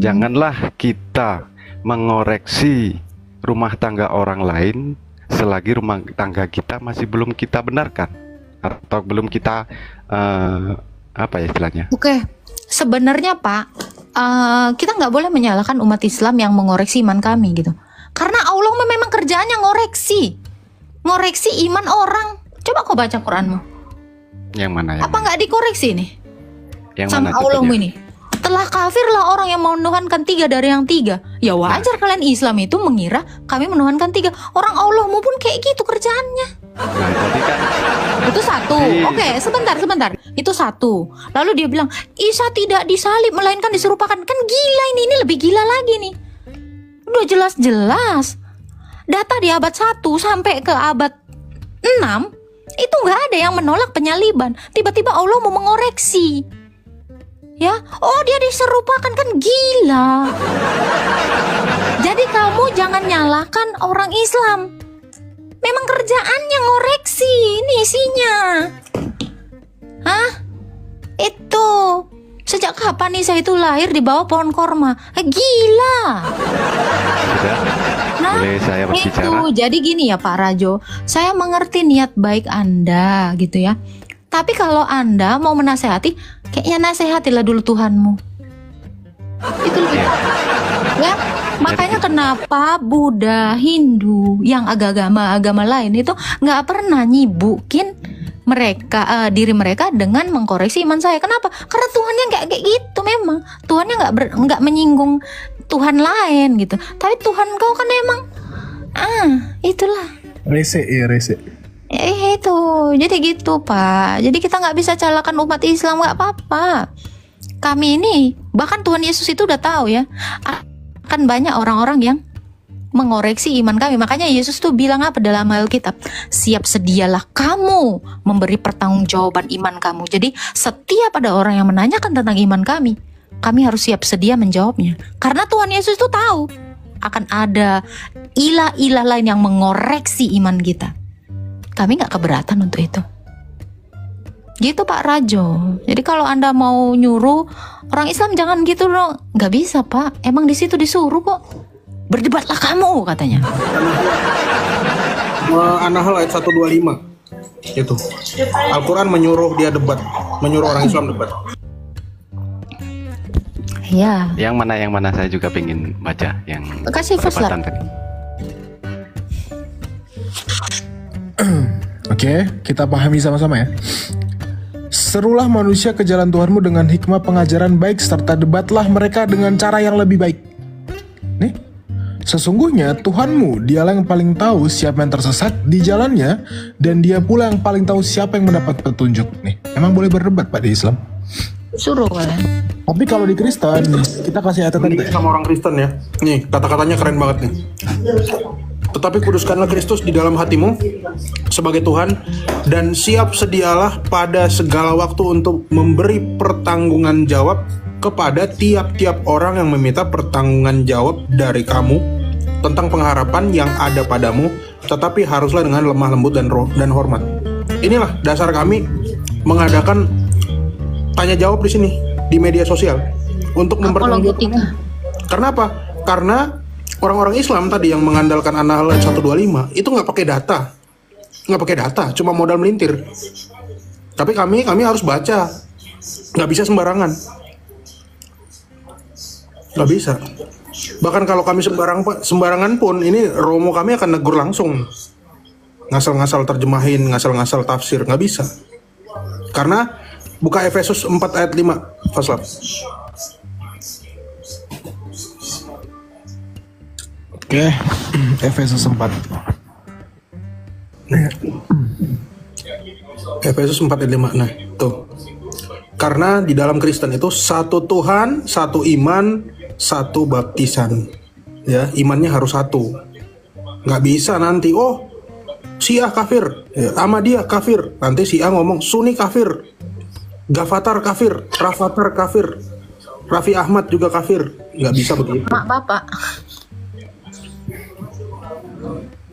Janganlah kita mengoreksi rumah tangga orang lain selagi rumah tangga kita masih belum kita benarkan atau belum kita apa ya istilahnya? Oke, sebenarnya Pak, kita nggak boleh menyalahkan umat Islam yang mengoreksi iman kami gitu. Karena Allah memang kerjaannya ngoreksi iman orang. Coba kau baca Quranmu. Yang mana yang Apa nggak dikoreksi nih? yang Sama mana Allahmu contohnya? ini. Telah kafirlah orang yang menuhankan 3 dari yang 3. Ya wajar kalian Islam itu mengira kami menuhankan 3. Orang Allahmu pun kayak gitu kerjaannya. Nah, tadi kan Itu satu. Oke, sebentar. Itu satu. Lalu dia bilang, Isa tidak disalib melainkan diserupakan. Kan gila ini lebih gila lagi nih. Udah jelas-jelas. Data di abad 1 sampai ke abad 6 itu nggak ada yang menolak penyaliban. Tiba-tiba Allah mau mengoreksi. Ya, oh dia diserupakan, kan gila. Jadi kamu jangan nyalakan orang Islam. Memang kerjaannya ngoreksi, ini isinya. Hah? Itu. Sejak kapan Isa itu lahir di bawah pohon korma? Gila. sudah Nah, boleh saya berbicara. itu. Jadi gini ya Pak Rajo, saya mengerti niat baik Anda gitu ya. Tapi kalau Anda mau menasehati, kayaknya nasehatilah dulu Tuhanmu. Itu lebih ya. Makanya kenapa Buddha, Hindu, yang agama lain itu nggak pernah nyibukin mereka diri mereka dengan mengkoreksi iman saya. Kenapa? Karena Tuhannya nggak kayak gitu memang. Tuhannya nggak menyinggung Tuhan lain gitu. Tapi Tuhan kau kan emang itulah. Rese. Itu jadi gitu Pak. Jadi kita nggak bisa salahkan umat Islam, nggak apa-apa. Kami ini bahkan Tuhan Yesus itu udah tahu ya, akan banyak orang-orang yang mengoreksi iman kami. Makanya Yesus tuh bilang apa dalam Alkitab? Siap sedialah kamu memberi pertanggungjawaban iman kamu. Jadi setiap ada orang yang menanyakan tentang iman kami harus siap sedia menjawabnya. Karena Tuhan Yesus tuh tahu akan ada ilah-ilah lain yang mengoreksi iman kita. Kami nggak keberatan untuk itu. Gitu Pak Rajo. Jadi kalau Anda mau nyuruh orang Islam jangan gitu loh, nggak bisa Pak. Emang di situ disuruh kok. Berdebatlah kamu katanya. An-Nahl ayat 125 itu. Al-Quran menyuruh dia debat, menyuruh orang Islam debat. Ya. Yang mana saya juga pengen baca yang Kasih perdebatan Faslab. tadi. Oke, kita pahami sama-sama ya. Serulah manusia ke jalan Tuhanmu dengan hikmah pengajaran baik, serta debatlah mereka dengan cara yang lebih baik. Nih, sesungguhnya Tuhanmu, dialah yang paling tahu siapa yang tersesat di jalannya, dan dia pula yang paling tahu siapa yang mendapat petunjuk. Nih, emang boleh berdebat Pak di Islam. Suruh kalian. Tapi kalau di Kristen, kita kasih ayat tadi. Ini sama orang Kristen ya. Nih, kata-katanya keren banget nih. Tetapi kuduskanlah Kristus di dalam hatimu sebagai Tuhan, dan siap sedialah pada segala waktu untuk memberi pertanggungan jawab kepada tiap-tiap orang yang meminta pertanggungan jawab dari kamu tentang pengharapan yang ada padamu, tetapi haruslah dengan lemah lembut dan hormat. Inilah dasar kami mengadakan tanya jawab di sini di media sosial untuk mempertanggungjawabkan. Karena apa? Karena orang-orang Islam tadi yang mengandalkan An-Nahl 125 itu nggak pakai data, cuma modal melintir. Tapi kami harus baca, nggak bisa nggak bisa. Bahkan kalau kami sembarangan pun, ini Romo kami akan negur langsung. Ngasal-ngasal terjemahin, ngasal-ngasal tafsir, nggak bisa. Karena buka Efesus 4 ayat 5, Faslab. Oke, Efesus 4. Efesus 4 ayat 5. Nah, tuh. Karena di dalam Kristen itu satu Tuhan, satu iman, satu baptisan. Ya, imannya harus satu. Nggak bisa nanti, oh, Syiah kafir, ya, Ahmadiyah kafir. Nanti Syiah ngomong Sunni kafir, Gafatar kafir, Rafatar kafir, Raffi Ahmad juga kafir. Nggak bisa begitu. Mak bapak.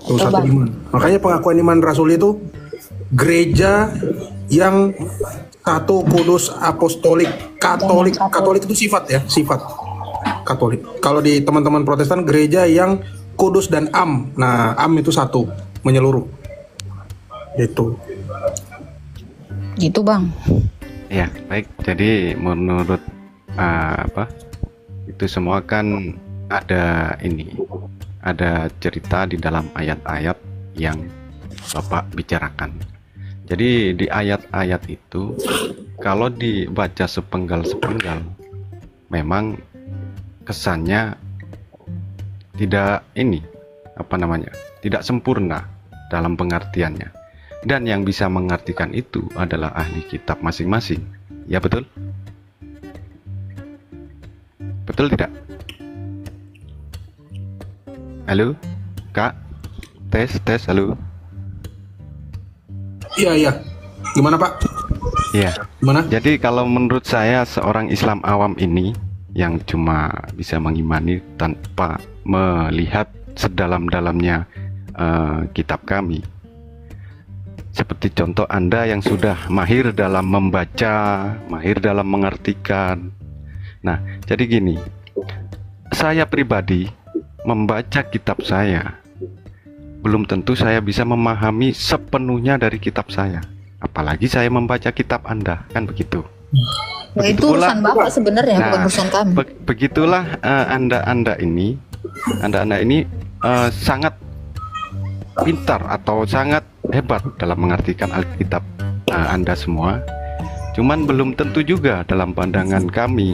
Tuh, satu iman. Makanya pengakuan iman Rasul itu gereja yang satu, kudus, apostolik, katolik. Katolik itu sifat ya, sifat. Katolik. Kalau di teman-teman Protestan, gereja yang kudus dan am. Nah, am itu satu, menyeluruh. Itu. Gitu Bang. Ya, baik. Jadi menurut itu semua kan ada cerita di dalam ayat-ayat yang Bapak bicarakan. Jadi di ayat-ayat itu kalau dibaca sepenggal-sepenggal, memang kesannya tidak tidak sempurna dalam pengertiannya. Dan yang bisa mengartikan itu adalah ahli kitab masing-masing. Ya betul? Betul tidak? Halo? Kak? Tes, halo? Iya. Gimana Pak? Iya. Gimana? Jadi kalau menurut saya seorang Islam awam ini yang cuma bisa mengimani tanpa melihat sedalam-dalamnya kitab kami. Seperti contoh Anda yang sudah mahir dalam membaca, mahir dalam mengartikan. Nah, jadi gini, saya pribadi membaca kitab saya, belum tentu saya bisa memahami sepenuhnya dari kitab saya. Apalagi saya membaca kitab Anda, kan begitu. Nah, itu urusan Bapak sebenarnya, bukan urusan kami. Begitulah Anda ini sangat pintar atau sangat hebat dalam mengartikan Alkitab Anda semua. Cuman belum tentu juga dalam pandangan kami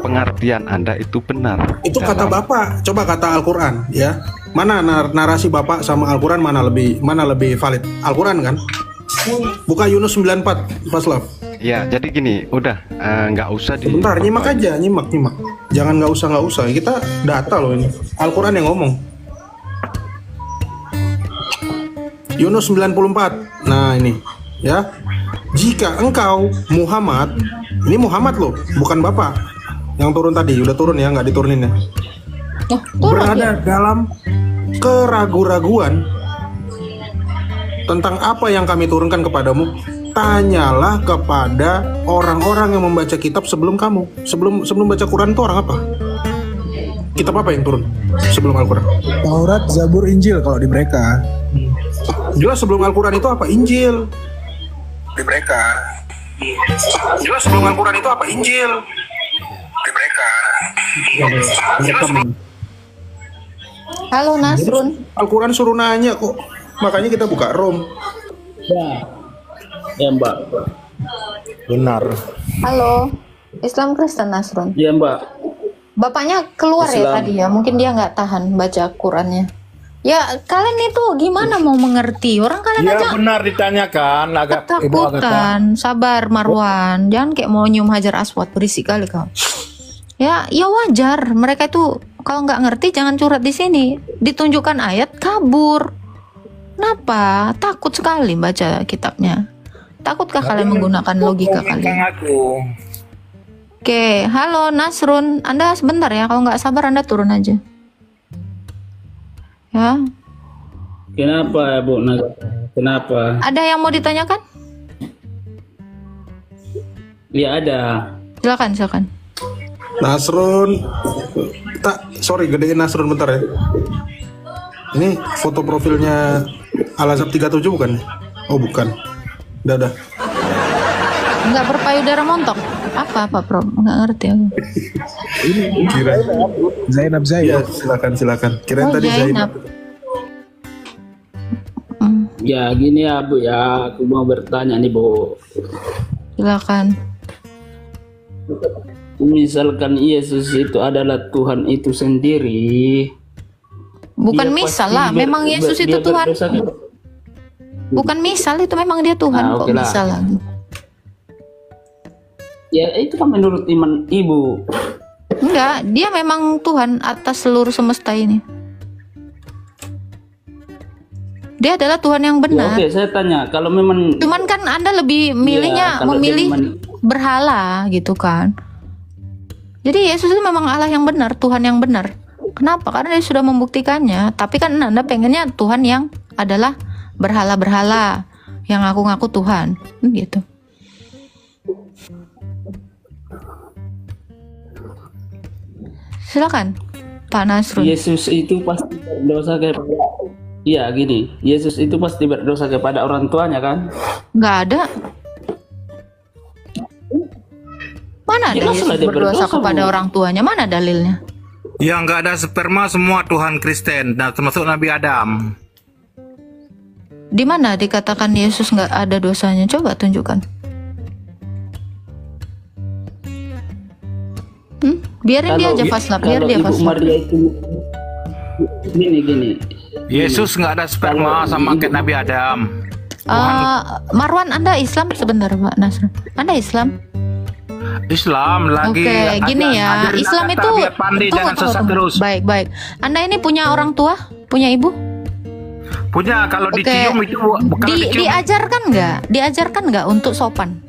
pengertian Anda itu benar. Itu kata Bapak, coba kata Al-Qur'an ya. Mana narasi Bapak sama Al-Qur'an mana lebih valid? Al-Qur'an kan? Buka Yunus 94 Pak Slav. Ya, jadi gini, udah nggak usah Bentar, nyimak aja, nyimak. Jangan nggak usah. Kita data loh ini. Al-Qur'an yang ngomong. Yunus 94. Nah, ini ya. Jika engkau Muhammad, ini Muhammad loh, bukan Bapak. Yang turun tadi, udah turun ya, nggak diturunin ya. Berada dalam keraguan-raguan tentang apa yang kami turunkan kepadamu, tanyalah kepada orang-orang yang membaca kitab sebelum kamu. Sebelum baca Quran itu orang apa? Kitab apa yang turun sebelum Al-Quran? Taurat, Zabur, Injil kalau di mereka. Jelas sebelum Al-Quran itu apa? Injil. Di mereka. Jelas sebelum Al-Quran itu apa? Injil. Di mereka. Halo Nasrun. Al-Quran suruh nanya kok. Makanya kita buka Rom. Ya Mbak. Benar. Halo. Islam Kristen Nasrun. Ya Mbak. Bapaknya keluar ya Islam. tadi ya. Mungkin dia nggak tahan baca Qurannya. Ya kalian itu gimana mau mengerti? Orang kalian Ya aja benar ditanyakan agak ketakutan. Sabar Marwan. Jangan kayak mau nyium hajar aswad, berisik kali kau. Ya wajar. Mereka itu kalau nggak ngerti jangan curhat di sini. Ditunjukkan ayat kabur. Kenapa? Takut sekali baca kitabnya. Takutkah kalian menggunakan logika kalian? aku. Oke, halo Nasrun. Anda sebentar ya. Kalau nggak sabar Anda turun aja. Ya. Kenapa Bu? Kenapa? Ada yang mau ditanyakan? Ya ada. Silakan. Nasrun. Sorry, gedein Nasrun bentar ya. Ini foto profilnya Al-Azhar 37 bukan? Oh bukan. Udah. Nggak berpayudara montok. Apa Bro? Nggak ngerti aku. Kirain. Zainab. Ya, silakan. Kirain tadi Zainab. Ya gini ya Bu ya, aku mau bertanya nih Bu. Silakan. Misalkan Yesus itu adalah Tuhan itu sendiri. Bukan dia misal pasti lah, memang Yesus itu dia Tuhan. berdosa kan? Bukan misal, itu memang dia Tuhan. Ah, Kok oke lah. misal lagi? Ya itu kan menurut iman Ibu. Enggak, dia memang Tuhan atas seluruh semesta ini. Dia adalah Tuhan yang Ya, benar. oke, saya tanya kalau memang Cuman kan Anda lebih milihnya kalau dia memilih memang- berhala gitu kan. Jadi Yesus itu memang Allah yang benar, Tuhan yang benar. Kenapa? Karena dia sudah membuktikannya. Tapi kan Anda pengennya Tuhan yang adalah berhala-berhala yang ngaku-ngaku Tuhan, gitu. Silakan, Pak Nasrun. Yesus itu pasti berdosa kepada Iya gini, Yesus itu pasti berdosa kepada orang tuanya kan? Nggak ada. Mana ada Jelas Yesus lah dia berdosa berdosa, kepada Bu. orang tuanya? Mana dalilnya? Yang nggak ada sperma semua Tuhan Kristen, nah, termasuk Nabi Adam. Di mana dikatakan Yesus nggak ada dosanya? Coba tunjukkan. Biarin dia aja faslap, biar kalau dia Ibu faslap. Maria itu gini. Yesus nggak ada sperma sama kayak Nabi Adam. Marwan, Anda Islam sebentar, Pak Nasrun. Anda Islam? Islam lagi. Oke, gini ya. ajarin Islam kata itu biar pandai, jangan sesat terus. Baik. Anda ini punya orang tua? Punya ibu? Punya kalau Oke. dicium itu kalau dicium, Diajarkan nggak? Diajarkan nggak untuk sopan?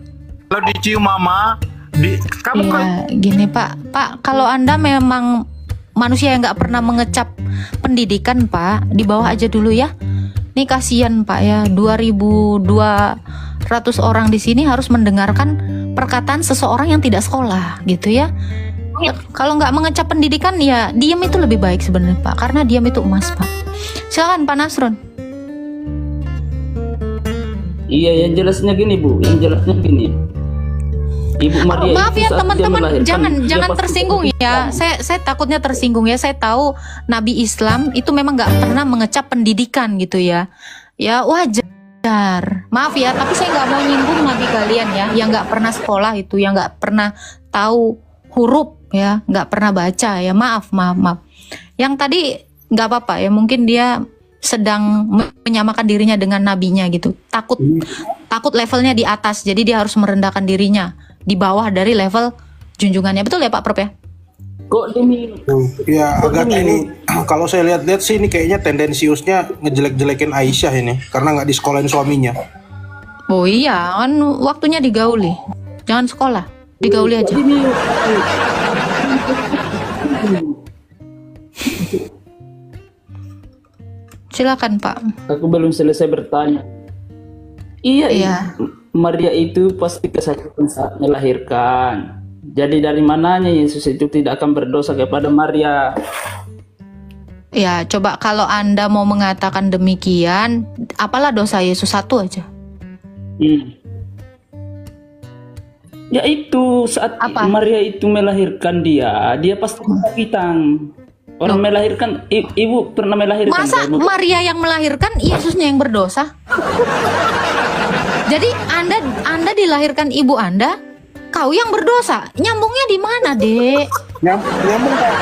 kalau dicium mama kamu kan Iya, gini Pak. Pak, kalau Anda memang manusia yang nggak pernah mengecap pendidikan, Pak, di bawah aja dulu ya. Nih kasihan Pak ya, 2.200 orang di sini harus mendengarkan perkataan seseorang yang tidak sekolah, gitu ya. Ya, kalau nggak mengecap pendidikan ya diam itu lebih baik sebenarnya Pak, karena diam itu emas Pak. Silakan Pak Nasrun. Iya, yang jelasnya gini Bu, Ibu Maria Maaf itu ya saat dia teman-teman, melahirkan, dia jangan pasti tersinggung ya. Saya takutnya tersinggung ya. Saya tahu Nabi Islam itu memang nggak pernah mengecap pendidikan gitu ya. Ya wajar. Maaf ya, tapi saya nggak mau nyinggung Nabi kalian ya, yang nggak pernah sekolah itu, yang nggak pernah tahu huruf ya, nggak pernah baca ya. Maaf. Yang tadi nggak apa-apa ya. Mungkin dia sedang menyamakan dirinya dengan nabinya gitu. Takut levelnya di atas, jadi dia harus merendahkan dirinya di bawah dari level junjungannya. Betul ya Pak Prof ya? kok demi Ya agak ini kalau saya lihat-lihat sih ini kayaknya tendensiusnya ngejelek-jelekin Aisyah ini karena nggak disekolahin suaminya. Oh iya, kan waktunya digauli. Jangan sekolah, digauli aja. Silakan Pak. aku belum selesai bertanya. Iya. Maria itu pasti kesakitan saat melahirkan. Jadi dari mananya Yesus itu tidak akan berdosa kepada Maria? Ya, coba kalau Anda mau mengatakan demikian, apalah dosa Yesus satu aja? Ya itu saat Apa? Maria itu melahirkan dia pasti kesakitan. Orang melahirkan, ibu pernah melahirkan? Masa kan? Maria yang melahirkan, Yesusnya yang berdosa? Jadi Anda dilahirkan ibu Anda, kau yang berdosa. Nyambungnya di mana, Dek? Nyambung Pak,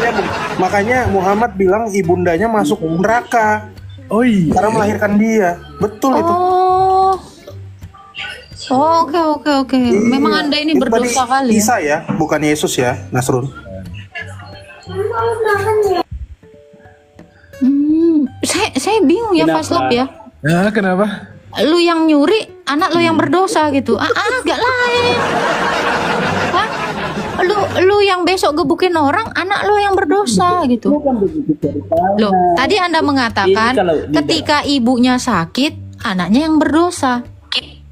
nyambung. Makanya Muhammad bilang ibundanya masuk neraka Oh iya. karena melahirkan dia. Betul itu. Oh, oke. Memang Anda ini Itu berdosa tadi kali ya. Isa ya, bukan Yesus ya, Nasrun. Saya bingung ya Kenapa? Faslop ya. Nah, kenapa? Lu yang nyuri, anak lu yang berdosa gitu. Agak lain. Hah? Lu yang besok gebukin orang, anak lu yang berdosa gitu. Loh, tadi Anda mengatakan Ini kalau di- ketika ibunya sakit, anaknya yang berdosa.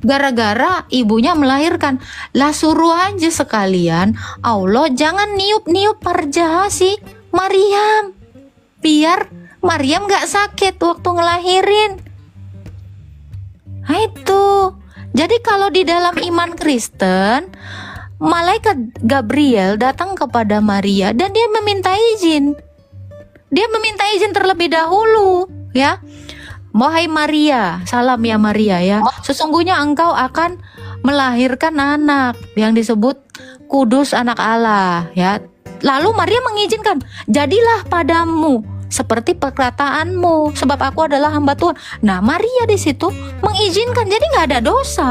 Gara-gara ibunya melahirkan. Lah suruh aja sekalian, Allah jangan niup-niup parja si Maryam. Biar Maryam gak sakit waktu ngelahirin. Nah itu. Jadi kalau di dalam iman Kristen, malaikat Gabriel datang kepada Maria dan dia meminta izin. Dia meminta izin terlebih dahulu, ya. Wahai Maria, salam ya Maria ya. Sesungguhnya engkau akan melahirkan anak yang disebut Kudus Anak Allah, ya. Lalu Maria mengizinkan, jadilah padamu seperti perkataanmu, sebab aku adalah hamba Tuhan. Nah, Maria di situ mengizinkan, jadi nggak ada dosa.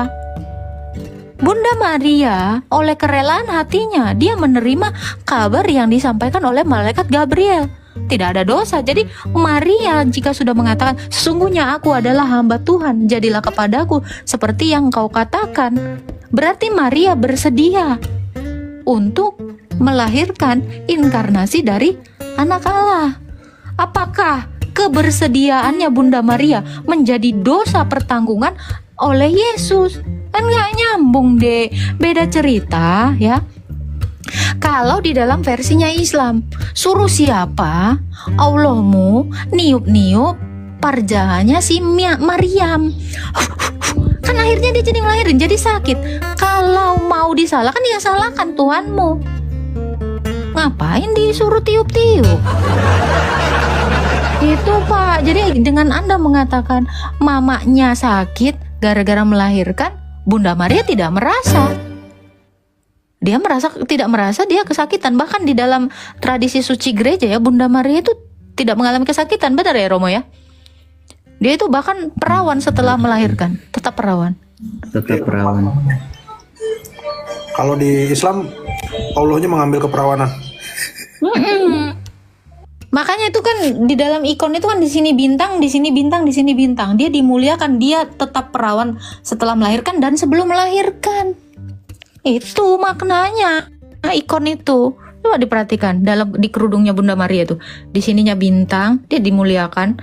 Bunda Maria oleh kerelaan hatinya dia menerima kabar yang disampaikan oleh malaikat Gabriel. Tidak ada dosa. Jadi Maria jika sudah mengatakan sesungguhnya aku adalah hamba Tuhan, jadilah kepadaku seperti yang kau katakan, berarti Maria bersedia untuk melahirkan inkarnasi dari anak Allah. Apakah kebersediaannya Bunda Maria menjadi dosa pertanggungan oleh Yesus? Kan nggak nyambung deh, beda cerita ya. Kalau di dalam versinya Islam, suruh siapa? Allahmu niup-niup parjahannya si Maryam. Kan akhirnya dia jadi ngelahirin, jadi sakit. Kalau mau disalahkan, ya salahkan Tuhanmu. Ngapain disuruh tiup-tiup? Itu Pak. Jadi dengan Anda mengatakan mamanya sakit gara-gara melahirkan, Bunda Maria tidak merasa. Tidak merasa dia kesakitan. Bahkan di dalam tradisi suci gereja ya, Bunda Maria itu tidak mengalami kesakitan. Benar ya Romo ya? Dia itu bahkan perawan setelah melahirkan. Tetap perawan. Tetap perawan. Kalau di Islam, Allahnya mengambil keperawanan. Makanya itu kan di dalam ikon itu kan di sini bintang, di sini bintang, di sini bintang. Dia dimuliakan, dia tetap perawan setelah melahirkan dan sebelum melahirkan. Itu maknanya ikon itu. Coba diperhatikan di kerudungnya Bunda Maria itu. Di sininya bintang, dia dimuliakan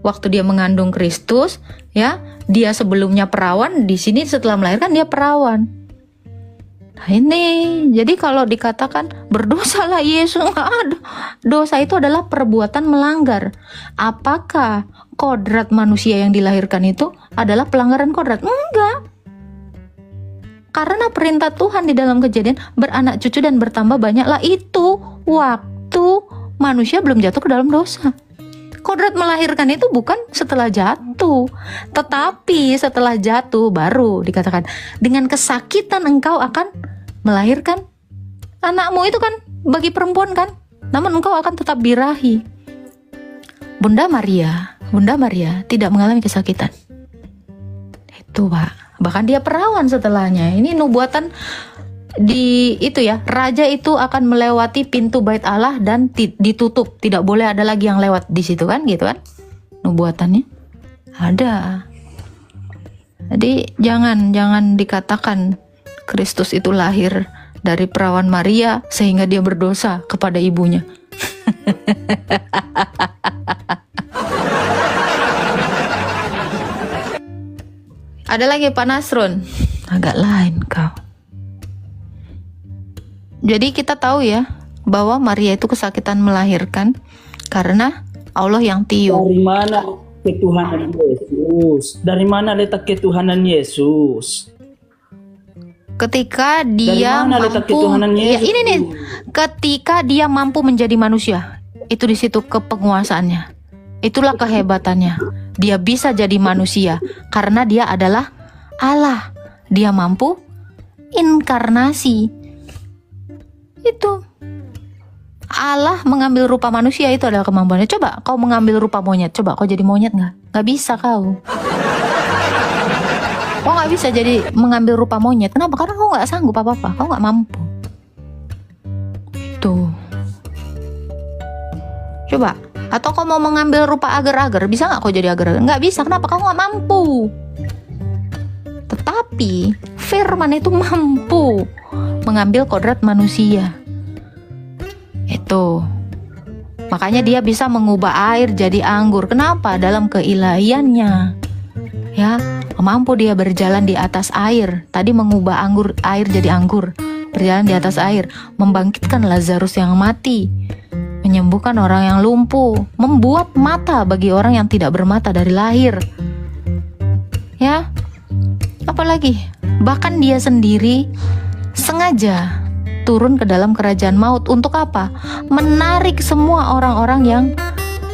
waktu dia mengandung Kristus, ya. Dia sebelumnya perawan, di sini setelah melahirkan dia perawan. Nah ini, jadi kalau dikatakan berdosalah Yesus, dosa itu adalah perbuatan melanggar. Apakah kodrat manusia yang dilahirkan itu adalah pelanggaran kodrat? Enggak. Karena perintah Tuhan di dalam Kejadian beranak cucu dan bertambah banyaklah itu waktu manusia belum jatuh ke dalam dosa. Kodrat melahirkan itu bukan setelah jatuh, tetapi setelah jatuh baru dikatakan dengan kesakitan engkau akan melahirkan anakmu. Itu kan bagi perempuan kan, namun engkau akan tetap birahi. Bunda Maria tidak mengalami kesakitan. Itu Pak. Bahkan dia perawan setelahnya. Ini nubuatan di itu ya, raja itu akan melewati pintu bait Allah dan ditutup, tidak boleh ada lagi yang lewat di situ kan, gitu kan? Nubuatannya ada. Jadi jangan dikatakan Kristus itu lahir dari perawan Maria sehingga dia berdosa kepada ibunya. Ada lagi Pak Nasrun, agak lain kau. Jadi kita tahu ya bahwa Maria itu kesakitan melahirkan karena Allah yang tiup. Dari mana ketuhanan Yesus? Dari mana letak ketuhanan Yesus? Ketika dia mampu, ya ini nih, ketika dia mampu menjadi manusia, itu di situ kepenguasaannya. Itulah kehebatannya. Dia bisa jadi manusia karena dia adalah Allah. Dia mampu inkarnasi. Itu Allah mengambil rupa manusia, itu adalah kemampuannya. Coba kau mengambil rupa monyet, coba kau jadi monyet nggak? Nggak bisa kau. Kau nggak bisa jadi mengambil rupa monyet. Kenapa? Karena kau nggak sanggup apa-apa. Kau nggak mampu. Tuh. Coba. Atau kau mau mengambil rupa agar-agar, bisa nggak kau jadi agar-agar? Nggak bisa. Kenapa? Kau nggak mampu. Tetapi Firman itu mampu mengambil kodrat manusia. Itu. Makanya dia bisa mengubah air jadi anggur. Kenapa? Dalam keilahiannya. Ya, mampu dia berjalan di atas air. Tadi mengubah air jadi anggur. Berjalan di atas air, membangkitkan Lazarus yang mati, menyembuhkan orang yang lumpuh, membuat mata bagi orang yang tidak bermata dari lahir. Ya, apalagi bahkan dia sendiri sengaja turun ke dalam kerajaan maut. Untuk apa? Menarik semua orang-orang yang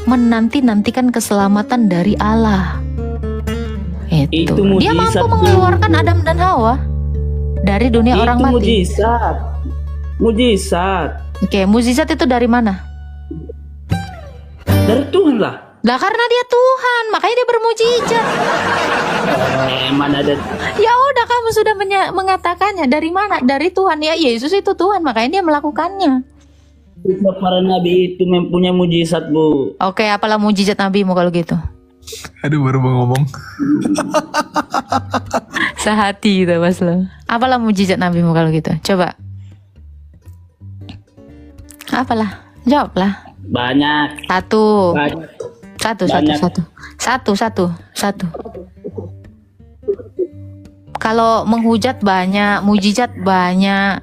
menanti-nantikan keselamatan dari Allah. Itu dia mampu mengeluarkan Adam dan Hawa dari dunia orang mati. Mujizat. Oke, mujizat itu dari mana? Dari Tuhan lah. Lah karena dia Tuhan, makanya dia bermujizat. Mana ada? Ya udah, kamu sudah mengatakannya. Dari mana? Dari Tuhan. Ya Yesus itu Tuhan, makanya dia melakukannya. Para nabi itu mempunyai mujizat, Bu. Oke, apalah mujizat nabimu kalau gitu? Aduh, baru mau ngomong. Sehati gitu Mas lo. Apalah mujizat nabimu kalau gitu? Coba. Apalah? Jawablah. Banyak. Satu. Banyak. Satu. Kalau menghujat banyak, mujizat banyak.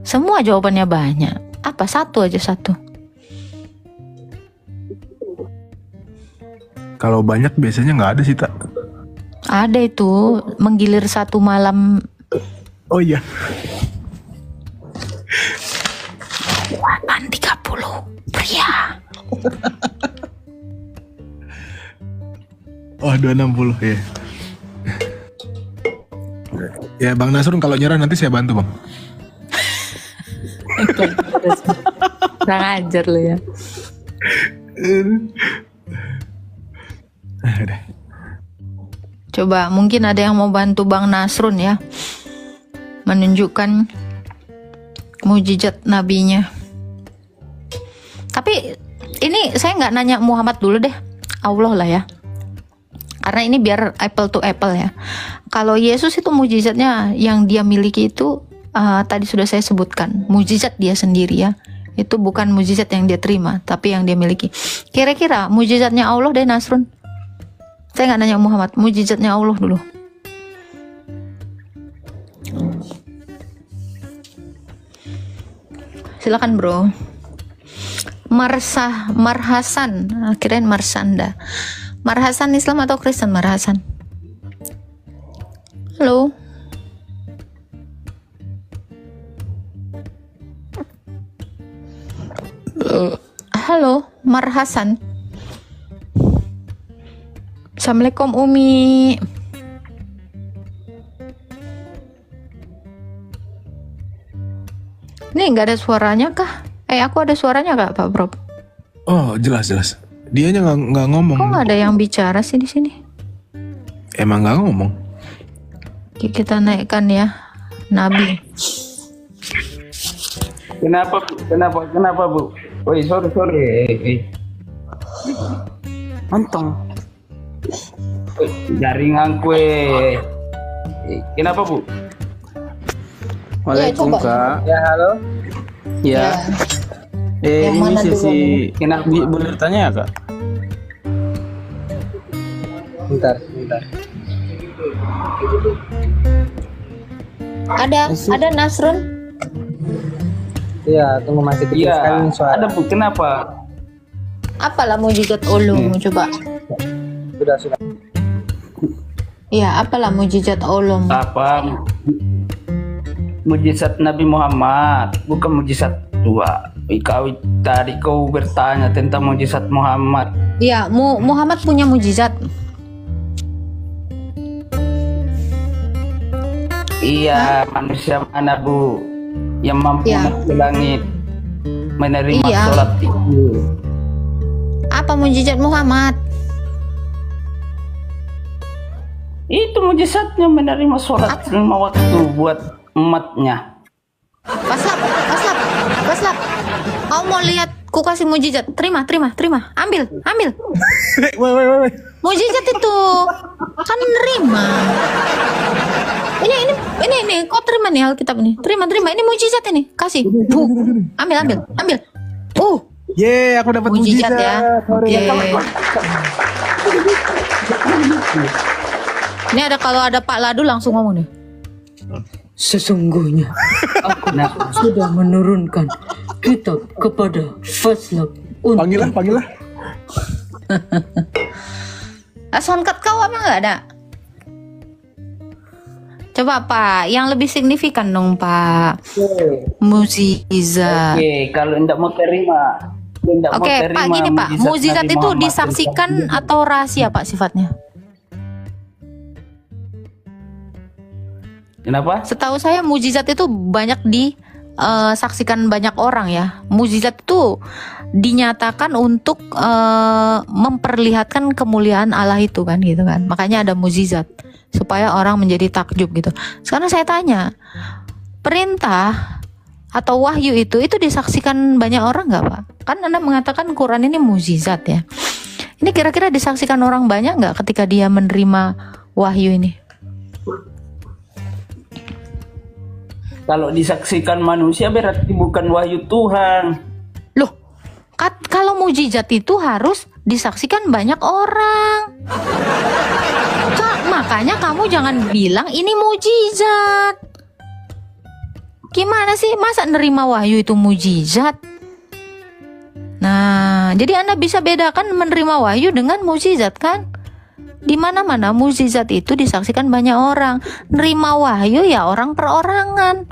Semua jawabannya banyak. Apa satu aja satu? Kalau banyak biasanya nggak ada sih, Tak. Ada itu menggilir satu malam Oh iya. 8.30 pria. Oh 260 ya. Ya Bang Nasrun kalau nyerah nanti saya bantu Bang. Kurang ajar lu ya. Udah. Coba mungkin ada yang mau bantu Bang Nasrun ya, menunjukkan mujizat nabinya. Tapi ini saya nggak nanya Muhammad dulu deh, Allah lah ya. Karena ini biar apple to apple ya. Kalau Yesus itu mujizatnya yang dia miliki itu tadi sudah saya sebutkan, mujizat dia sendiri ya. Itu bukan mujizat yang dia terima, tapi yang dia miliki. Kira-kira mujizatnya Allah deh Nasrun. Saya nggak nanya Muhammad, mujizatnya Allah dulu. Silakan bro. Marhasan, kirain Marsanda. Marhasan Islam atau Kristen Marhasan? Halo. Halo, Marhasan. Assalamualaikum Umi. Ini nggak ada suaranya kah? Aku ada suaranya nggak Pak Bro? Oh jelas. Dianya nggak ngomong. Kok nggak ada yang bicara sih di sini? Emang nggak ngomong. Kita naikkan ya, Nabi. Kenapa Bu? Woi, sorry. Mantong. Jaringan kue. Kenapa Bu? Waalaikumsalam, Kak. Ya, halo. Ya. Yang Ini mana sisi dulu? kenapa boleh tanya ya, Kak? Bentar. Ada Nasrun? Iya, tunggu masih kecil sekali nih suara. Ada Bu, kenapa? Apalah mujizat ulum coba? Sudah. Iya, apalah mujizat ulum? Apa? Mujizat Nabi Muhammad, bukan mujizat tua. Kau bertanya tentang mujizat Muhammad. Iya, Muhammad punya mujizat. Iya, manusia mana Bu yang mampu Iya. naik ke langit menerima Iya. sholat itu? Apa mujizat Muhammad? Itu mujizatnya menerima sholat 5 waktu buat umatnya. Paslap. Kau mau lihat ku kasih mujizat? Terima. Ambil. Wait. Mujizat itu kan nerima. Ini kau terima nih Alkitab ini. Terima. Ini mujizat ini. Kasih. Tuh. Ambil. Yeay, aku dapat Mujizat mujizat. ya. Oke. Ini kalau ada Pak Ladu langsung ngomong nih. Sesungguhnya aku sudah menurunkan kitab kepada Faslab untuk Panggil lah. Soundcard kau apa nggak ada? Coba Pak, yang lebih signifikan dong Pak. Mujizat. Oke, kalau tidak mau terima. Oke Pak, gini Pak, mujizat Nabi itu Muhammad disaksikan atau rahasia Pak sifatnya? Kenapa? Setahu saya mujizat itu banyak disaksikan banyak orang ya. Mujizat itu dinyatakan untuk memperlihatkan kemuliaan Allah itu kan gitu kan. Makanya ada mujizat supaya orang menjadi takjub gitu. Sekarang saya tanya, perintah atau wahyu itu disaksikan banyak orang nggak Pak? Kan Anda mengatakan Quran ini mujizat ya. Ini kira-kira disaksikan orang banyak nggak ketika dia menerima wahyu ini? Kalau disaksikan manusia berarti bukan wahyu Tuhan. Loh, kalau mujizat itu harus disaksikan banyak orang. Makanya kamu jangan bilang ini mujizat. Gimana sih, masa nerima wahyu itu mujizat? Nah, jadi Anda bisa bedakan menerima wahyu dengan mujizat kan? Di mana-mana mujizat itu disaksikan banyak orang. Nerima wahyu ya orang perorangan.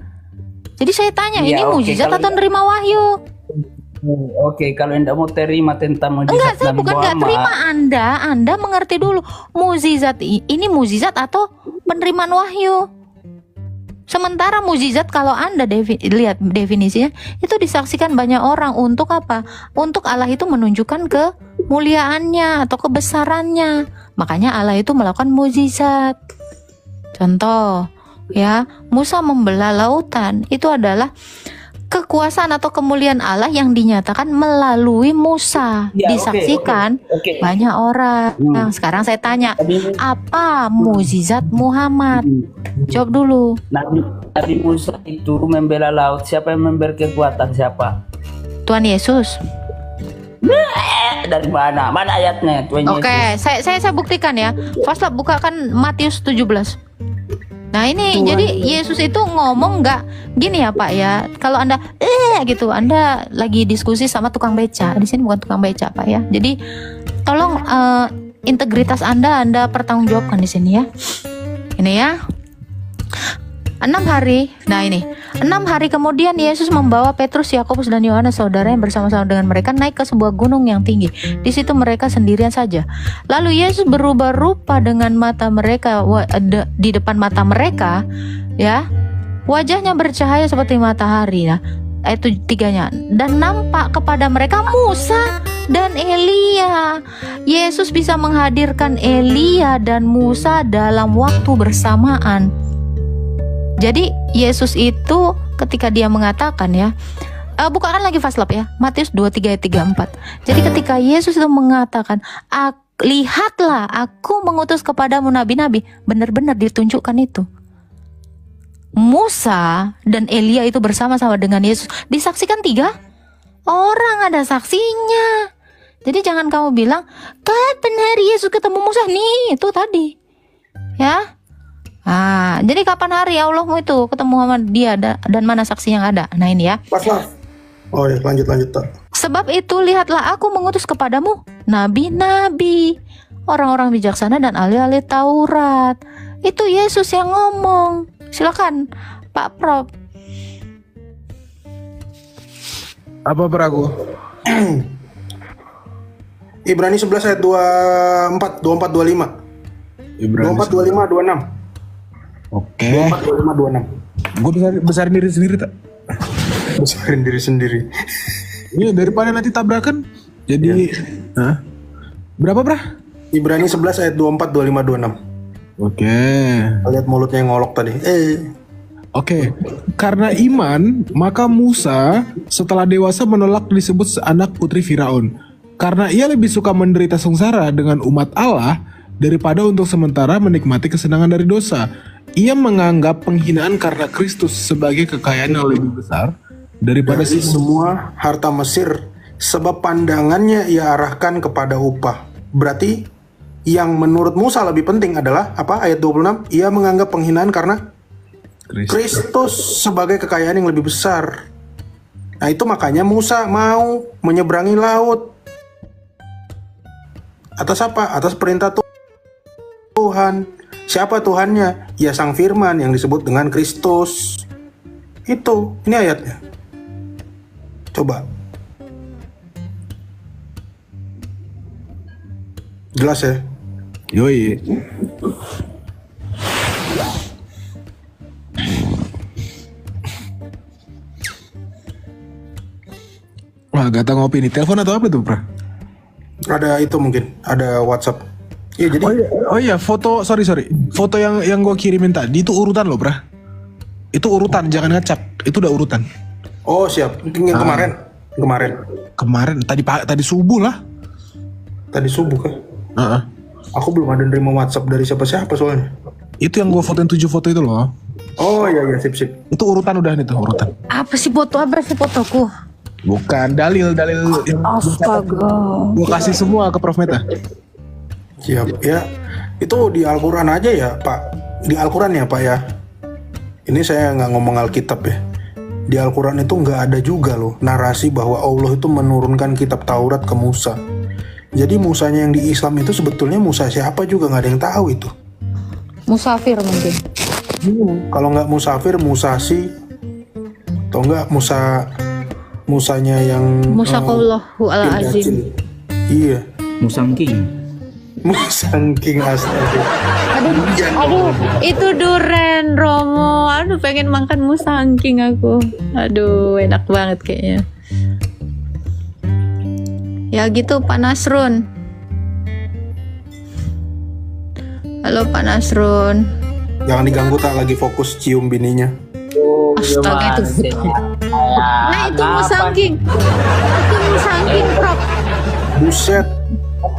Jadi saya tanya, Iya, ini oke, mujizat kalau- atau nerima wahyu? Oke, kalau Anda mau terima tentang mujizat Enggak, saya Nabi bukan nggak Muhammad, terima Anda mengerti dulu. Mujizat ini mujizat atau penerimaan wahyu? Sementara mujizat kalau Anda lihat definisinya itu disaksikan banyak orang untuk apa? Untuk Allah itu menunjukkan kemuliaannya atau kebesarannya. Makanya Allah itu melakukan mujizat. Contoh, ya, Musa membelah lautan itu adalah kekuasaan atau kemuliaan Allah yang dinyatakan melalui Musa, Ya, oke, disaksikan oke. banyak orang. Nah, sekarang saya tanya, apa mukjizat Muhammad? Jawab dulu. Nabi Musa itu membela laut. Siapa yang memberi kekuatan? Siapa? Tuhan Yesus. Dari mana? Mana ayatnya? Tuhan Oke, Yesus. saya buktikan ya. Fasla bukakan Matius 17. Nah ini jadi Yesus itu ngomong nggak gini ya Pak ya. Kalau Anda gitu, Anda lagi diskusi sama tukang beca. Di sini bukan tukang beca Pak ya. Jadi tolong integritas Anda pertanggungjawabkan di sini ya. Ini ya. 6 hari. Nah ini 6 hari kemudian Yesus membawa Petrus, Yakobus dan Yohanes saudaranya bersama-sama dengan mereka naik ke sebuah gunung yang tinggi. Di situ mereka sendirian saja. Lalu Yesus berubah rupa dengan mata mereka di depan mata mereka, ya. Wajahnya bercahaya seperti matahari. Nah, itu 3-nya. Dan nampak kepada mereka Musa dan Elia. Yesus bisa menghadirkan Elia dan Musa dalam waktu bersamaan. Jadi Yesus itu ketika dia mengatakan ya, bukakan lagi Faslab ya, Matius 23 ayat 34. Jadi ketika Yesus itu mengatakan, lihatlah aku mengutus kepadamu nabi-nabi, benar-benar ditunjukkan itu. Musa dan Elia itu bersama-sama dengan Yesus, disaksikan 3 orang, ada saksinya. Jadi jangan kamu bilang, kapan hari Yesus ketemu Musa? Nih, itu tadi. Ya. Jadi kapan hari Allahmu itu ketemu sama dia dan mana saksi yang ada? Nah ini ya. Paslah. Oh ya, lanjut tak. Sebab itu lihatlah aku mengutus kepadamu nabi-nabi, orang-orang bijaksana dan ahli-ahli Taurat. Itu Yesus yang ngomong. Silakan Pak Prof. Apa peragu? Ibrani 11 ayat 24, 24, 25. 24, 25, 26. Oke. 24, 25, 26. Gue besarin diri sendiri tak? Besarin diri sendiri. Iya, daripada nanti tabrakan. Jadi, Hah? Berapa Brah? Ibrani 11 ayat 24, 25, 26. Oke. Lihat mulutnya yang ngolok tadi. Oke. Karena iman, maka Musa setelah dewasa menolak disebut anak putri Firaun. Karena ia lebih suka menderita sengsara dengan umat Allah daripada untuk sementara menikmati kesenangan dari dosa. Ia menganggap penghinaan karena Kristus sebagai kekayaan yang lebih besar daripada dari semua harta Mesir, sebab pandangannya ia arahkan kepada upah. Berarti yang menurut Musa lebih penting adalah apa? Ayat 26, ia menganggap penghinaan karena Kristus sebagai kekayaan yang lebih besar. Nah itu makanya Musa mau menyeberangi laut. Atas apa? Atas perintah Tuhan. Siapa Tuhannya? Ya Sang Firman yang disebut dengan Kristus. Itu, ini ayatnya. Coba. Jelas ya? Yoi. Wah, Gata ngopi nih. Telepon atau apa tuh, Pra? Ada itu mungkin, ada WhatsApp. Iya jadi. Oh iya, foto, sorry. Foto yang gue kirimin tadi itu urutan loh, Pra. Itu urutan, jangan ngecap. Itu udah urutan. Oh siap, yang kemarin. Tadi subuh lah. Tadi subuh kan? Heeh. Aku belum ada nerima WhatsApp dari siapa-siapa soalnya. Itu yang gue fotoin 7 foto itu loh. Oh iya sip. Itu urutan udah nih tuh, urutan. Apa sih fotoku? Bukan, dalil yang Astaga. gue kasih semua ke Prof Meta. Siap ya. Itu di Al-Quran aja ya Pak. Di Al-Quran ya Pak ya. Ini saya nggak ngomong Alkitab ya. Di Al-Quran itu nggak ada juga loh narasi bahwa Allah itu menurunkan kitab Taurat ke Musa. Jadi Musanya yang di Islam itu sebetulnya Musa siapa juga nggak ada yang tahu itu. Musafir mungkin. Kalau nggak Musafir, Musasi, atau nggak Musanya yang Musakallahu ala azim. Iya. Musangking. Musangking, astaga. Aduh, itu duren Romo. Aduh, pengen makan musangking aku. Aduh, enak banget kayaknya. Ya gitu Pak Nasrun. Halo Pak Nasrun. Jangan diganggu, tak lagi fokus cium bininya. Astaga itu. Nah itu musangking. Itu musangking, Prof. Buset.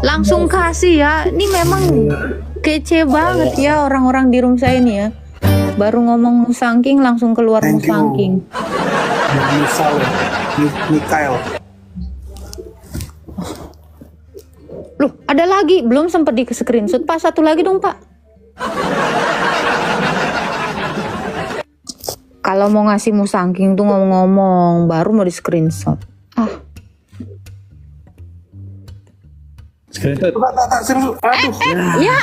Langsung kasih ya. Ini memang kece banget ya orang-orang di room saya ini ya. Baru ngomong musangking langsung keluar Thank you. musangking. Mikael. Loh, ada lagi belum sempat di screenshot. Pak, satu lagi dong, Pak. Kalau mau ngasih musangking tuh ngomong-ngomong, baru mau di screenshot. Ah. Ya.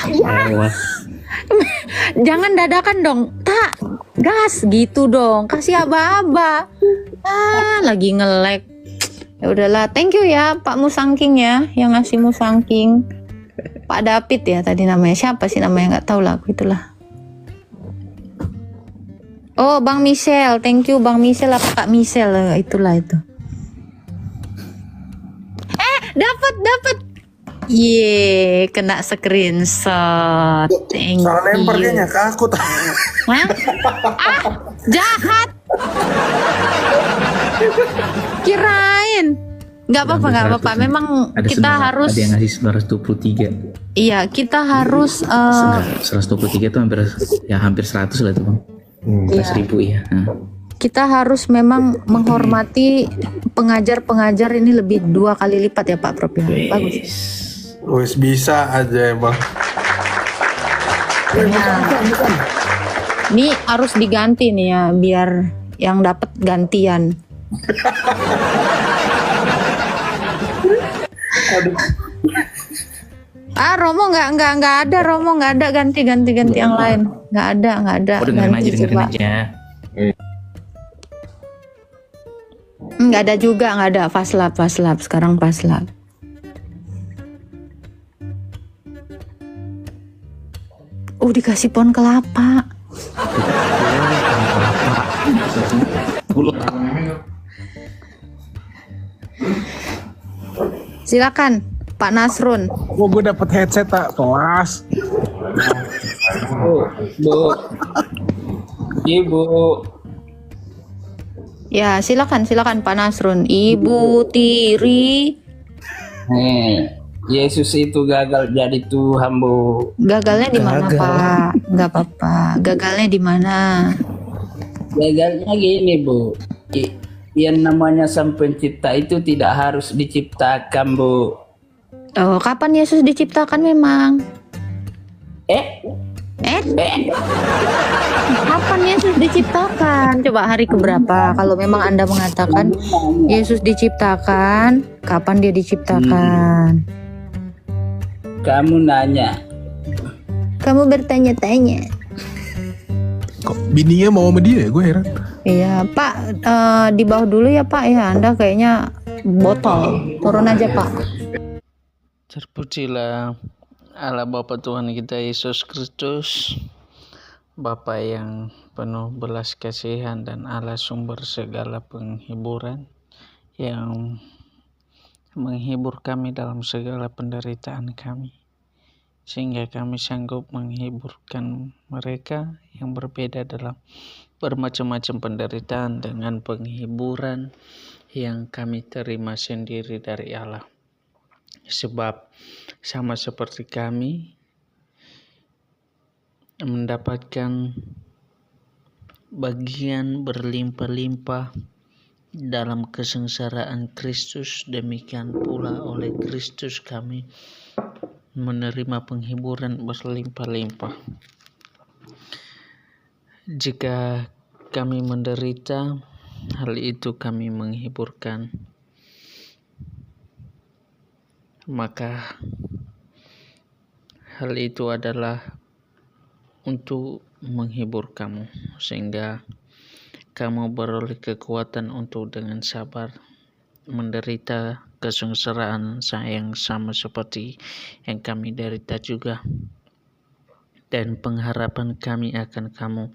Jangan dadakan dong. Tak, gas gitu dong. Kasih aba-aba. Lagi nge-lag. Ya udahlah, thank you ya Pak Musangking ya, yang ngasih musangking. Pak David ya tadi namanya. Siapa sih namanya? Nggak tahu lah aku itulah. Oh, Bang Michel. Thank you Bang Michel apa Kak Michel? Itulah itu. Dapat. Ye, kena screenshot. Thank Salah lempar you. kayaknya ke aku. Hah? Jahat. Kirain. Nggak apa-apa. Memang kita harus. Ada yang ngasih 923. Iya, kita harus. 123 itu hampir 100 lah tuh Bang. 100.000 ya. Kita harus memang menghormati pengajar-pengajar ini lebih 2 kali lipat ya Pak Prof. Ya. Bagus. Wes bisa aja emang. Ini harus diganti nih ya, biar yang dapat gantian. Romo nggak ada Romo, nggak ada ganti yang lain, nggak ada ganti coba. Nggak ada juga, nggak ada fast lap sekarang fast lap. Dikasih pohon kelapa. Silakan Pak Nasrun. Gue dapet headset tak kelas. Bu. Ibu. Ya, silakan Pak Nasrun. Ibu Tiri. Yesus itu gagal jadi Tuhan, Bu. Gagalnya di mana, Pak? Nggak apa-apa. Gagalnya di mana? Gagalnya gini, Bu. Yang namanya Sang Pencipta itu tidak harus diciptakan, Bu. Oh, kapan Yesus diciptakan memang? Kapan Yesus diciptakan? Coba hari keberapa? Kalau memang Anda mengatakan Yesus diciptakan, kapan dia diciptakan? Kamu nanya. Kamu bertanya-tanya. Kok bininya mau sama dia ya? Gue heran. Iya, Pak, di bawah dulu ya Pak ya. Anda kayaknya botol. Turun aja Pak. Terpujilah Allah Bapa Tuhan kita Yesus Kristus, Bapa yang penuh belas kasihan dan Allah sumber segala penghiburan, yang menghibur kami dalam segala penderitaan kami, sehingga kami sanggup menghiburkan mereka yang berbeda dalam bermacam-macam penderitaan dengan penghiburan yang kami terima sendiri dari Allah. Sebab sama seperti kami mendapatkan bagian berlimpah-limpah dalam kesengsaraan Kristus, demikian pula oleh Kristus kami menerima penghiburan berlimpah-limpah. Jika kami menderita, hal itu kami menghiburkan, maka hal itu adalah untuk menghibur kamu, sehingga kamu beroleh kekuatan untuk dengan sabar menderita kesengsaraan yang sama seperti yang kami derita juga. Dan pengharapan kami akan kamu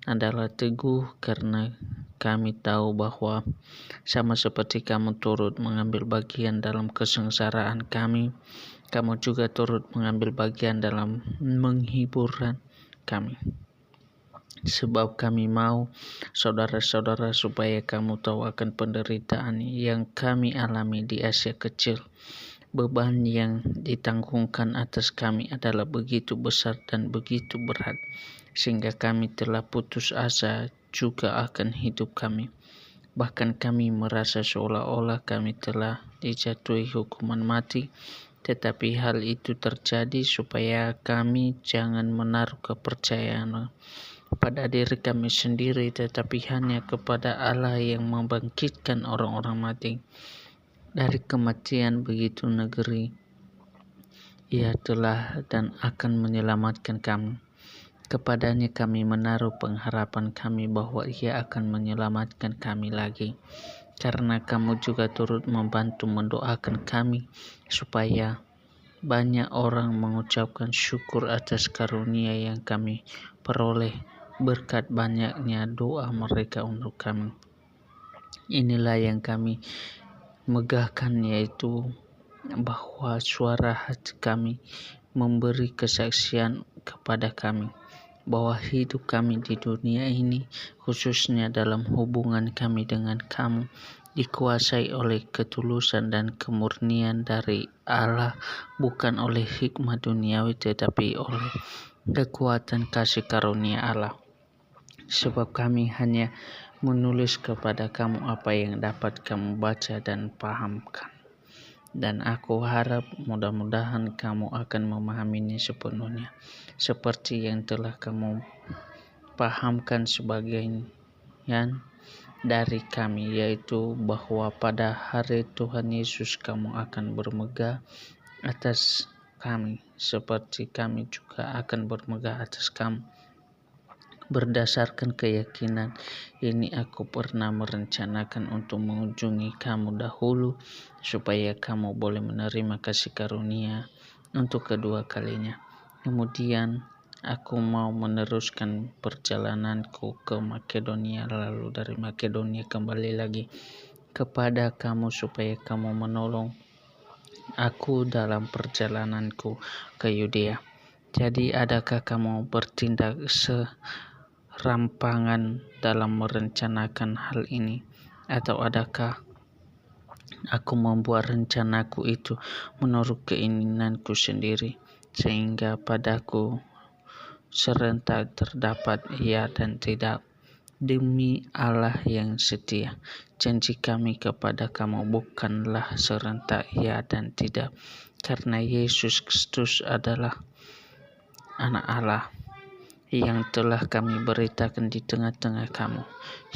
adalah teguh, karena kami tahu bahwa sama seperti kamu turut mengambil bagian dalam kesengsaraan kami, kamu juga turut mengambil bagian dalam menghiburan kami. Sebab kami mau, saudara-saudara, supaya kamu tahu akan penderitaan yang kami alami di Asia Kecil. Beban yang ditanggungkan atas kami adalah begitu besar dan begitu berat, sehingga kami telah putus asa juga akan hidup kami. Bahkan kami merasa seolah-olah kami telah dijatuhi hukuman mati. Tetapi hal itu terjadi supaya kami jangan menaruh kepercayaan pada diri kami sendiri, tetapi hanya kepada Allah yang membangkitkan orang-orang mati dari kematian. Begitu negeri Ia telah dan akan menyelamatkan kami. Kepadanya kami menaruh pengharapan kami bahwa Ia akan menyelamatkan kami lagi, karena kamu juga turut membantu mendoakan kami supaya banyak orang mengucapkan syukur atas karunia yang kami peroleh berkat banyaknya doa mereka untuk kami. Inilah yang kami megahkan, yaitu bahwa suara hati kami memberi kesaksian kepada kami bahwa hidup kami di dunia ini, khususnya dalam hubungan kami dengan kamu, dikuasai oleh ketulusan dan kemurnian dari Allah, bukan oleh hikmah duniawi, tetapi oleh kekuatan kasih karunia Allah. Sebab kami hanya menulis kepada kamu apa yang dapat kamu baca dan pahamkan. Dan aku harap mudah-mudahan kamu akan memahaminya sepenuhnya, seperti yang telah kamu pahamkan sebagian dari kami, yaitu bahwa pada hari Tuhan Yesus kamu akan bermegah atas kami, seperti kami juga akan bermegah atas kamu. Berdasarkan keyakinan ini, aku pernah merencanakan untuk mengunjungi kamu dahulu, supaya kamu boleh menerima kasih karunia untuk kedua kalinya. Kemudian aku mau meneruskan perjalananku ke Makedonia, lalu dari Makedonia kembali lagi kepada kamu supaya kamu menolong aku dalam perjalananku ke Yudea. Jadi adakah kamu bertindak serampangan dalam merencanakan hal ini, atau adakah aku membuat rencanaku itu menurut keinginanku sendiri, sehingga padaku serentak terdapat ya dan tidak? Demi Allah yang setia, janji kami kepada kamu bukanlah serentak ya dan tidak, karena Yesus Kristus adalah Anak Allah yang telah kami beritakan di tengah-tengah kamu,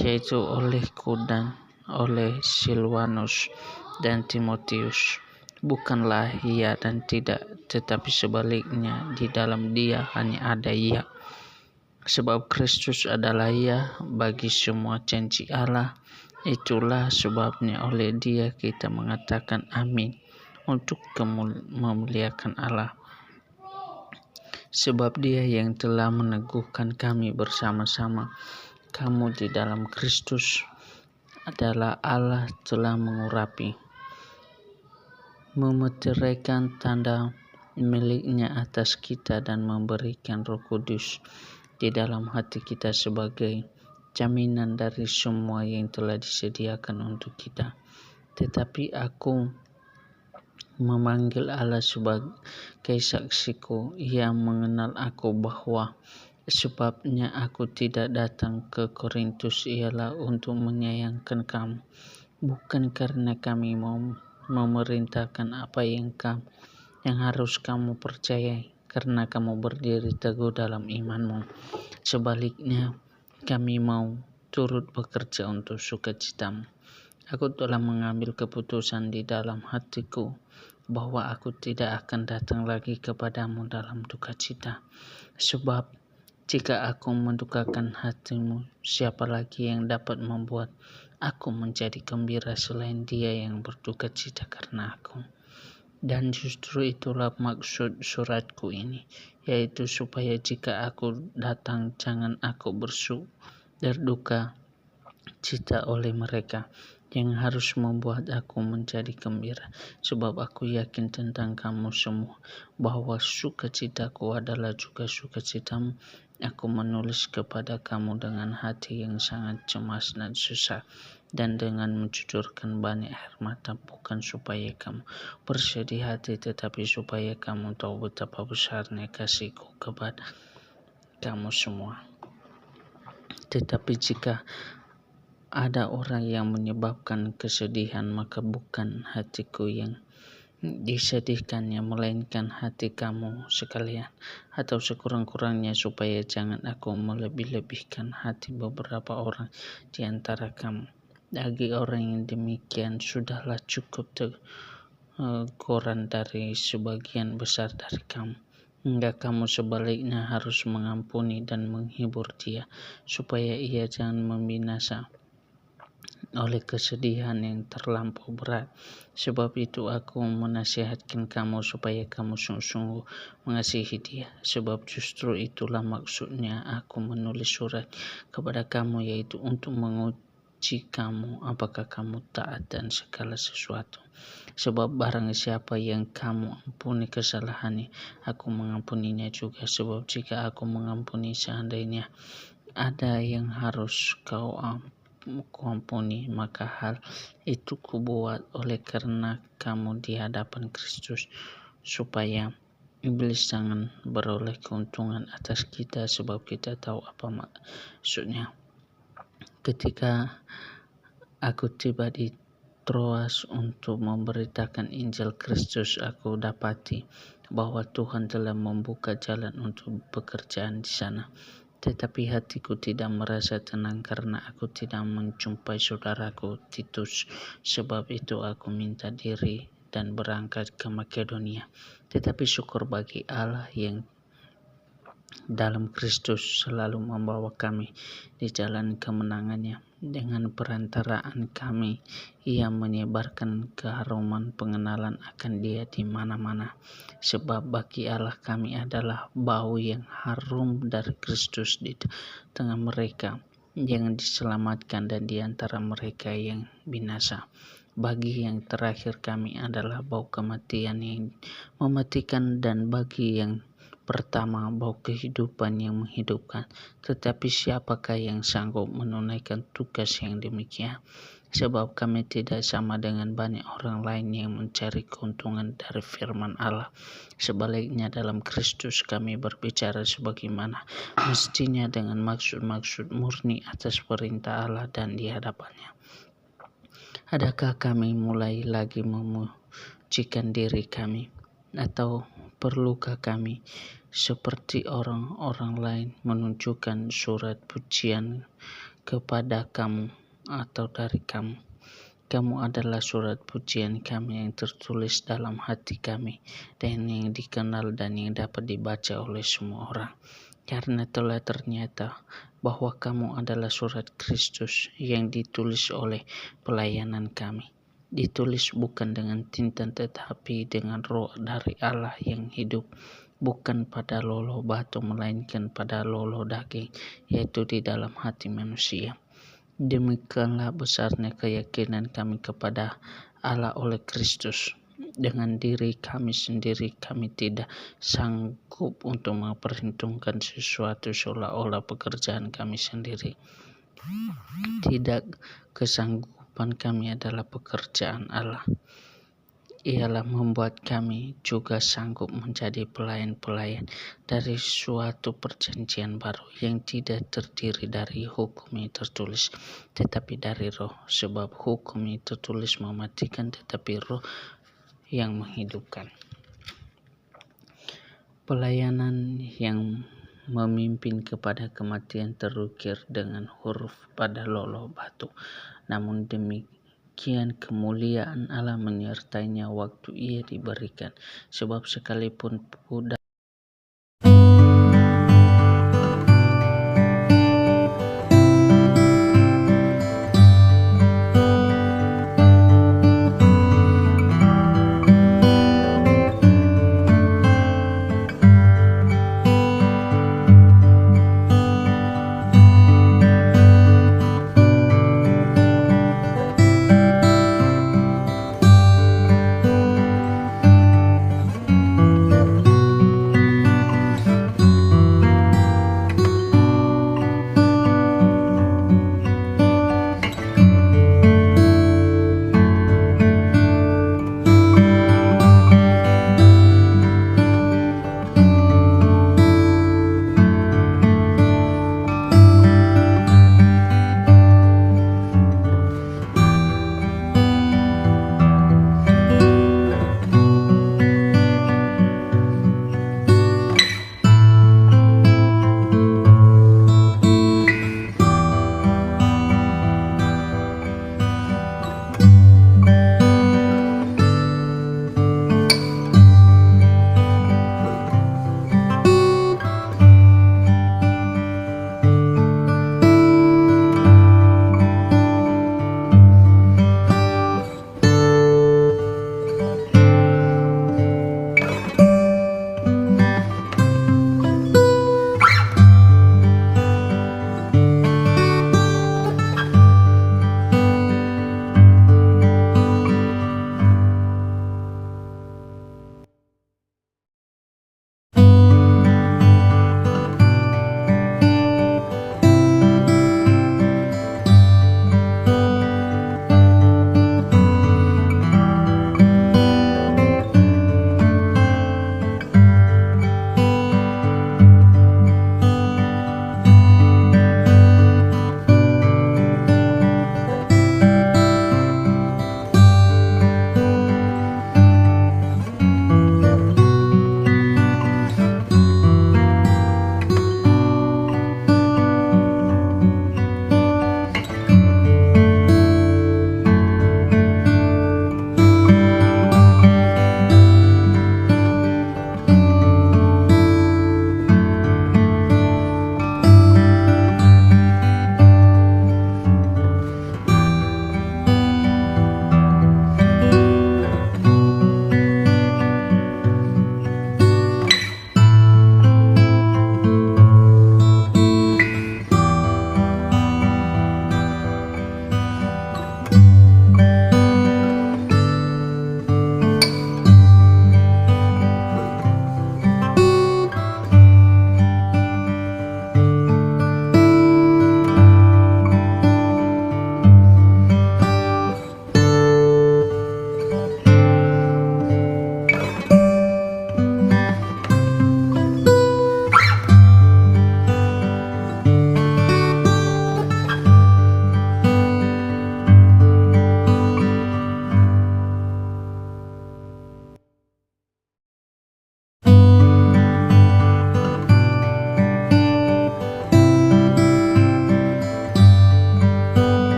yaitu olehku dan oleh Silwanus dan Timotius. Bukanlah iya dan tidak, tetapi sebaliknya, di dalam Dia hanya ada iya. Sebab Kristus adalah iya bagi semua janji Allah. Itulah sebabnya oleh Dia kita mengatakan amin untuk memuliakan Allah. Sebab Dia yang telah meneguhkan kami bersama-sama kamu di dalam Kristus adalah Allah telah mengurapi, memeteraikan tanda miliknya atas kita dan memberikan Roh Kudus di dalam hati kita sebagai jaminan dari semua yang telah disediakan untuk kita. Tetapi aku memanggil Allah sebagai saksiku yang mengenal aku, bahwa sebabnya aku tidak datang ke Korintus ialah untuk menyayangkan kamu, bukan karena kami mau memerintahkan apa yang harus kamu percayai, karena kamu berdiri teguh dalam imanmu. Sebaliknya, kami mau turut bekerja untuk sukacitamu. Aku telah mengambil keputusan di dalam hatiku bahwa aku tidak akan datang lagi kepadamu dalam duka cita. Sebab jika aku mendukakan hatimu, siapa lagi yang dapat membuat aku menjadi gembira selain Dia yang berduka cita karena aku? Dan justru itulah maksud suratku ini, yaitu supaya jika aku datang, jangan aku berduka cita oleh mereka, yang harus membuat aku menjadi gembira. Sebab aku yakin tentang kamu semua, bahwa sukacitaku adalah juga sukacitamu. Aku menulis kepada kamu dengan hati yang sangat cemas dan susah, dan dengan mencucurkan banyak air mata, bukan supaya kamu bersedih hati, tetapi supaya kamu tahu betapa besarnya kasihku kepada kamu semua. Tetapi jika ada orang yang menyebabkan kesedihan, maka bukan hatiku yang disedihkannya, melainkan hati kamu sekalian, atau sekurang-kurangnya supaya jangan aku melebih-lebihkan hati beberapa orang di antara kamu. Bagi orang yang demikian, sudahlah cukup teguran dari sebagian besar dari kamu, hingga kamu sebaliknya harus mengampuni dan menghibur dia, supaya ia jangan membinasa oleh kesedihan yang terlampau berat. Sebab itu aku menasihatkan kamu supaya kamu sungguh-sungguh mengasihi dia. Sebab justru itulah maksudnya aku menulis surat kepada kamu, yaitu untuk menguji kamu apakah kamu taat dan segala sesuatu. Sebab barang siapa yang kamu ampuni kesalahannya, aku mengampuninya juga. Sebab jika aku mengampuni, seandainya ada yang harus kuampuni, maka hal itu kubuat oleh karena kamu di hadapan Kristus, supaya iblis jangan beroleh keuntungan atas kita. Sebab kita tahu apa maksudnya. Ketika aku tiba di Troas untuk memberitakan Injil Kristus, aku dapati bahwa Tuhan telah membuka jalan untuk pekerjaan di sana. Tetapi hatiku tidak merasa tenang karena aku tidak menjumpai saudaraku Titus. Sebab itu aku minta diri dan berangkat ke Makedonia. Tetapi syukur bagi Allah yang dalam Kristus selalu membawa kami di jalan kemenangannya. Dengan perantaraan kami, Ia menyebarkan keharuman pengenalan akan Dia di mana-mana. Sebab bagi Allah kami adalah bau yang harum dari Kristus di tengah mereka yang diselamatkan dan di antara mereka yang binasa. Bagi yang terakhir kami adalah bau kematian yang mematikan, dan bagi yang pertama bau kehidupan yang menghidupkan. Tetapi siapakah yang sanggup menunaikan tugas yang demikian? Sebab kami tidak sama dengan banyak orang lain yang mencari keuntungan dari firman Allah. Sebaliknya dalam Kristus kami berbicara sebagaimana mestinya, dengan maksud-maksud murni atas perintah Allah dan di hadapannya. Adakah kami mulai lagi memujikan diri kami? Atau perlukah kami seperti orang-orang lain menunjukkan surat pujian kepada kamu atau dari kamu? Kamu adalah surat pujian kami yang tertulis dalam hati kami, dan yang dikenal dan yang dapat dibaca oleh semua orang. Karena telah ternyata bahwa kamu adalah surat Kristus yang ditulis oleh pelayanan kami. Ditulis bukan dengan tinta tetapi dengan Roh dari Allah yang hidup, bukan pada loloh batu melainkan pada loloh daging, yaitu di dalam hati manusia. Demikianlah besarnya keyakinan kami kepada Allah oleh Kristus. Dengan diri kami sendiri kami tidak sanggup untuk memperhitungkan sesuatu seolah-olah pekerjaan kami sendiri. Tidak, kesanggupan kami adalah pekerjaan Allah. Ialah membuat kami juga sanggup menjadi pelayan-pelayan dari suatu perjanjian baru yang tidak terdiri dari hukum yang tertulis, tetapi dari Roh. Sebab hukum yang tertulis mematikan, tetapi Roh yang menghidupkan. Pelayanan yang memimpin kepada kematian terukir dengan huruf pada loloh batu. Namun demikian kemuliaan Allah menyertainya waktu ia diberikan, sebab sekalipun kuda